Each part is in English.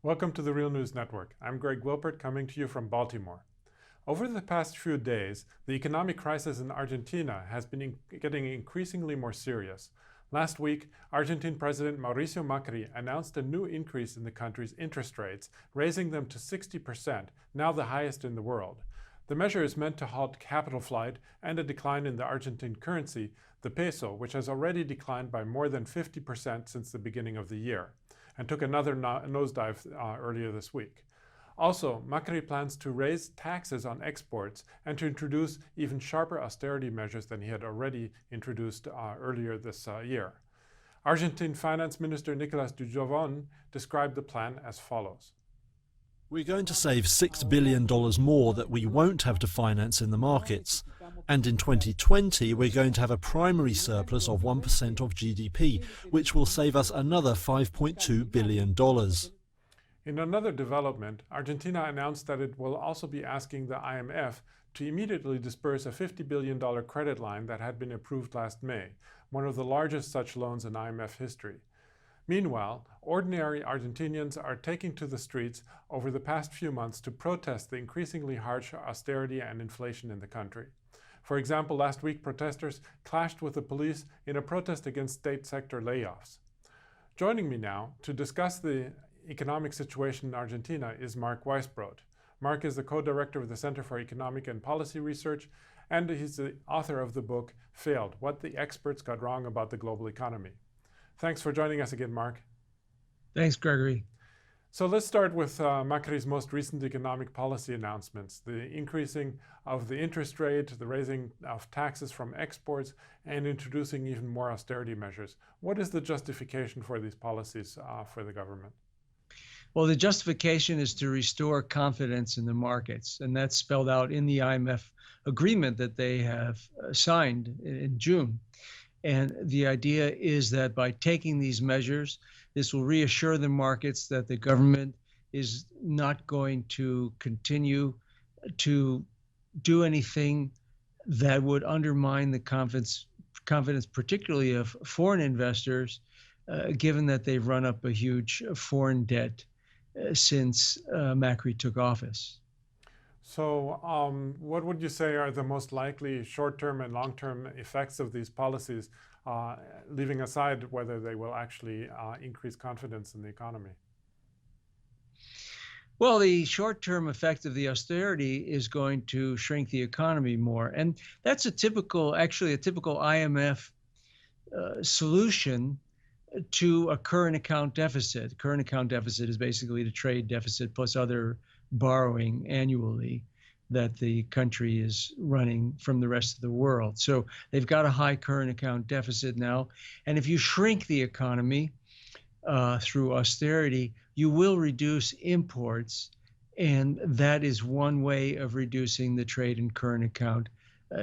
Welcome to the Real News Network. I'm Greg Wilpert, coming to you from Baltimore. Over the past few days, the economic crisis in Argentina has been getting increasingly more serious. Last week, Argentine President Mauricio Macri announced a new increase in the country's interest rates, raising them to 60%, now the highest in the world. The measure is meant to halt capital flight and a decline in the Argentine currency, the peso, which has already declined by more than 50% since the beginning of the year, and took another nosedive earlier this week. Also, Macri plans to raise taxes on exports and to introduce even sharper austerity measures than he had already introduced earlier this year. Argentine Finance Minister Nicolas Dujovon described the plan as follows. We're going to save $6 billion more that we won't have to finance in the markets. And in 2020, we're going to have a primary surplus of 1% of GDP, which will save us another $5.2 billion. In another development, Argentina announced that it will also be asking the IMF to immediately disperse a $50 billion credit line that had been approved last May, one of the largest such loans in IMF history. Meanwhile, ordinary Argentinians are taking to the streets over the past few months to protest the increasingly harsh austerity and inflation in the country. For example, last week protesters clashed with the police in a protest against state sector layoffs. Joining me now to discuss the economic situation in Argentina is Mark Weisbrot. Mark is the co-director of the Center for Economic and Policy Research, and he's the author of the book Failed: What the Experts Got Wrong About the Global Economy. Thanks for joining us again, Mark. Thanks, Gregory. So let's start with Macri's most recent economic policy announcements, the increasing of the interest rate, the raising of taxes from exports, and introducing even more austerity measures. What is the justification for these policies for the government? Well, the justification is to restore confidence in the markets, and that's spelled out in the IMF agreement that they have signed in June. And the idea is that by taking these measures, this will reassure the markets that the government is not going to continue to do anything that would undermine the confidence particularly of foreign investors, given that they've run up a huge foreign debt since Macri took office. So what would you say are the most likely short-term and long-term effects of these policies, leaving aside whether they will actually increase confidence in the economy? Well, the short-term effect of the austerity is going to shrink the economy more. And that's actually a typical IMF solution to a current account deficit. Current account deficit is basically the trade deficit plus other borrowing annually that the country is running from the rest of the world. So they've got a high current account deficit now. And if you shrink the economy through austerity, you will reduce imports. And that is one way of reducing the trade and current account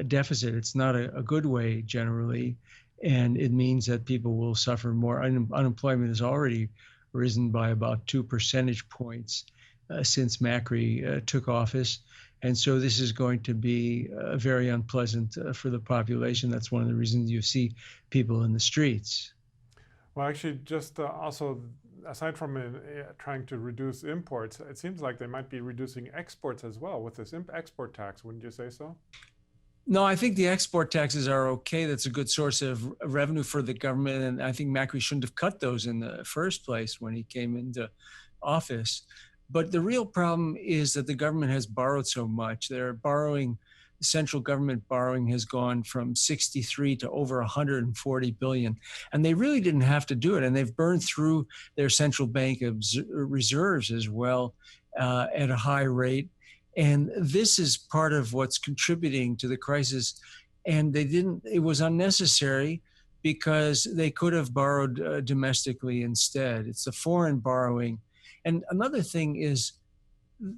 deficit. It's not a good way generally. And it means that people will suffer more. Unemployment has already risen by about 2 percentage points since Macri took office. And so this is going to be very unpleasant for the population. That's one of the reasons you see people in the streets. Well, actually, just also, aside from trying to reduce imports, it seems like they might be reducing exports as well with this export tax. Wouldn't you say so? No, I think the export taxes are okay. That's a good source of revenue for the government. And I think Macri shouldn't have cut those in the first place when he came into office. But the real problem is that the government has borrowed so much. Central government borrowing has gone from 63 to over 140 billion. And they really didn't have to do it. And they've burned through their central bank reserves as well at a high rate. And this is part of what's contributing to the crisis. And it was unnecessary because they could have borrowed domestically instead. It's the foreign borrowing. And another thing is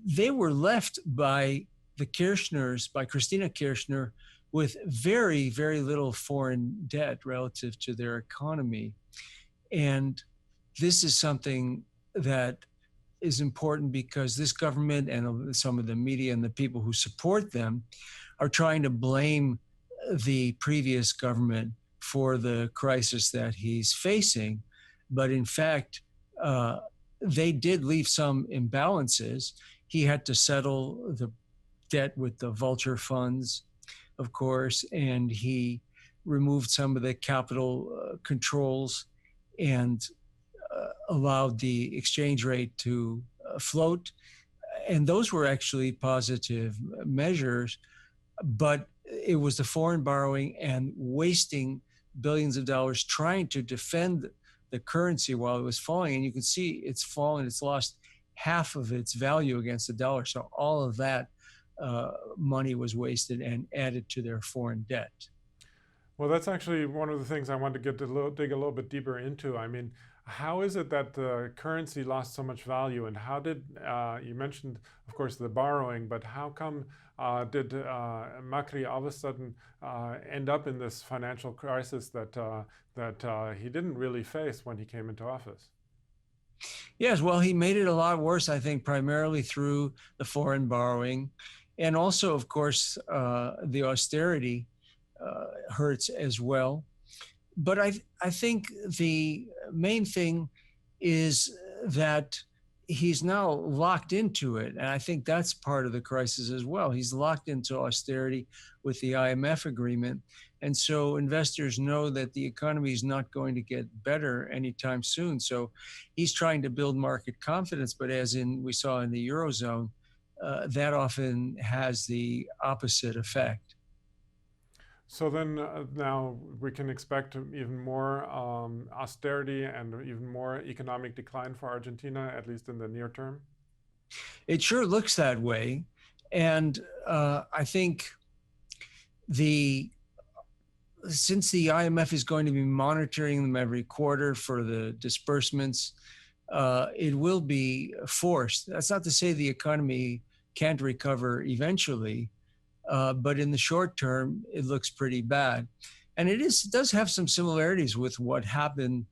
they were left by the Kirchners, by Christina Kirchner, with very, very little foreign debt relative to their economy. And this is something that is important because this government and some of the media and the people who support them are trying to blame the previous government for the crisis that he's facing. But in fact, they did leave some imbalances. He had to settle the debt with the vulture funds, of course, and he removed some of the capital controls and allowed the exchange rate to float. And those were actually positive measures, but it was the foreign borrowing and wasting billions of dollars trying to defend the currency while it was falling. And you can see it's fallen, it's lost half of its value against the dollar. So all of that money was wasted and added to their foreign debt. Well, that's actually one of the things I want to dig a little bit deeper into. I mean, how is it that the currency lost so much value, and how did, you mentioned, of course, the borrowing, but how come did Macri all of a sudden end up in this financial crisis that he didn't really face when he came into office? Yes, well, he made it a lot worse, I think, primarily through the foreign borrowing. And also, of course, the austerity hurts as well. But I think the main thing is that he's now locked into it. And I think that's part of the crisis as well. He's locked into austerity with the IMF agreement. And so investors know that the economy is not going to get better anytime soon. So he's trying to build market confidence. But as we saw in the Eurozone, that often has the opposite effect. So then now we can expect even more austerity and even more economic decline for Argentina, at least in the near term? It sure looks that way. And I think since the IMF is going to be monitoring them every quarter for the disbursements, it will be forced. That's not to say the economy can't recover eventually, but in the short term, it looks pretty bad. And it does have some similarities with what happened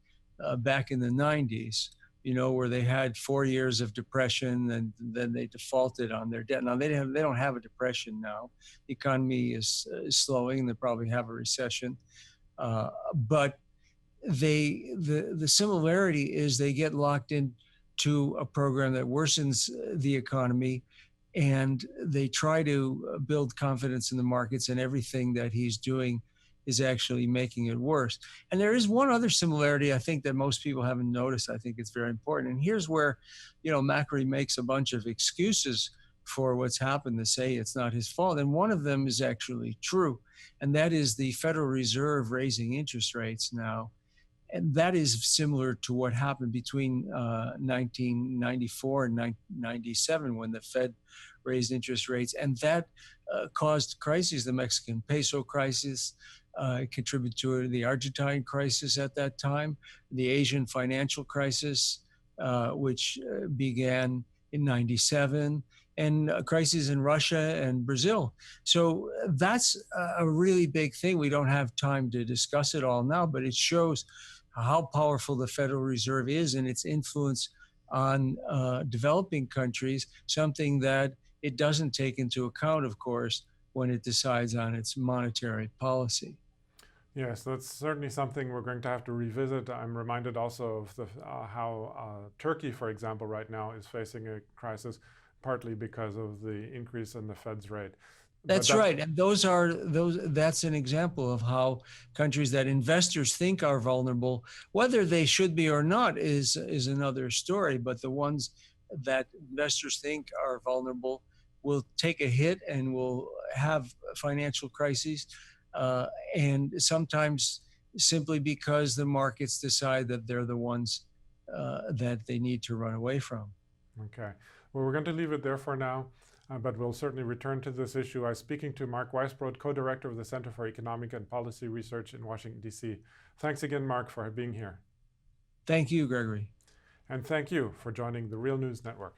back in the 90s, where they had 4 years of depression and then they defaulted on their debt. Now, they don't have a depression now. The economy is slowing and they probably have a recession. But the similarity is they get locked into a program that worsens the economy, and they try to build confidence in the markets, and everything that he's doing is actually making it worse. And there is one other similarity I think that most people haven't noticed. I think it's very important. And here's where, Macri makes a bunch of excuses for what's happened to say it's not his fault. And one of them is actually true. And that is the Federal Reserve raising interest rates now. And that is similar to what happened between 1994 and 1997 when the Fed raised interest rates. And that caused crises, the Mexican peso crisis, contributed to the Argentine crisis at that time, the Asian financial crisis, which began in 97, and a crisis in Russia and Brazil. So that's a really big thing. We don't have time to discuss it all now, but it shows how powerful the Federal Reserve is and its influence on developing countries, something that it doesn't take into account, of course, when it decides on its monetary policy. Yes, that's certainly something we're going to have to revisit. I'm reminded also of how Turkey, for example, right now is facing a crisis, partly because of the increase in the Fed's rate. That's right. And that's an example of how countries that investors think are vulnerable, whether they should be or not is another story. But the ones that investors think are vulnerable will take a hit and will have financial crises. And sometimes simply because the markets decide that they're the ones that they need to run away from. Okay. Well, we're going to leave it there for now. But we'll certainly return to this issue. I was speaking to Mark Weisbrot, co-director of the Center for Economic and Policy Research in Washington, D.C. Thanks again, Mark, for being here. Thank you, Gregory. And thank you for joining the Real News Network.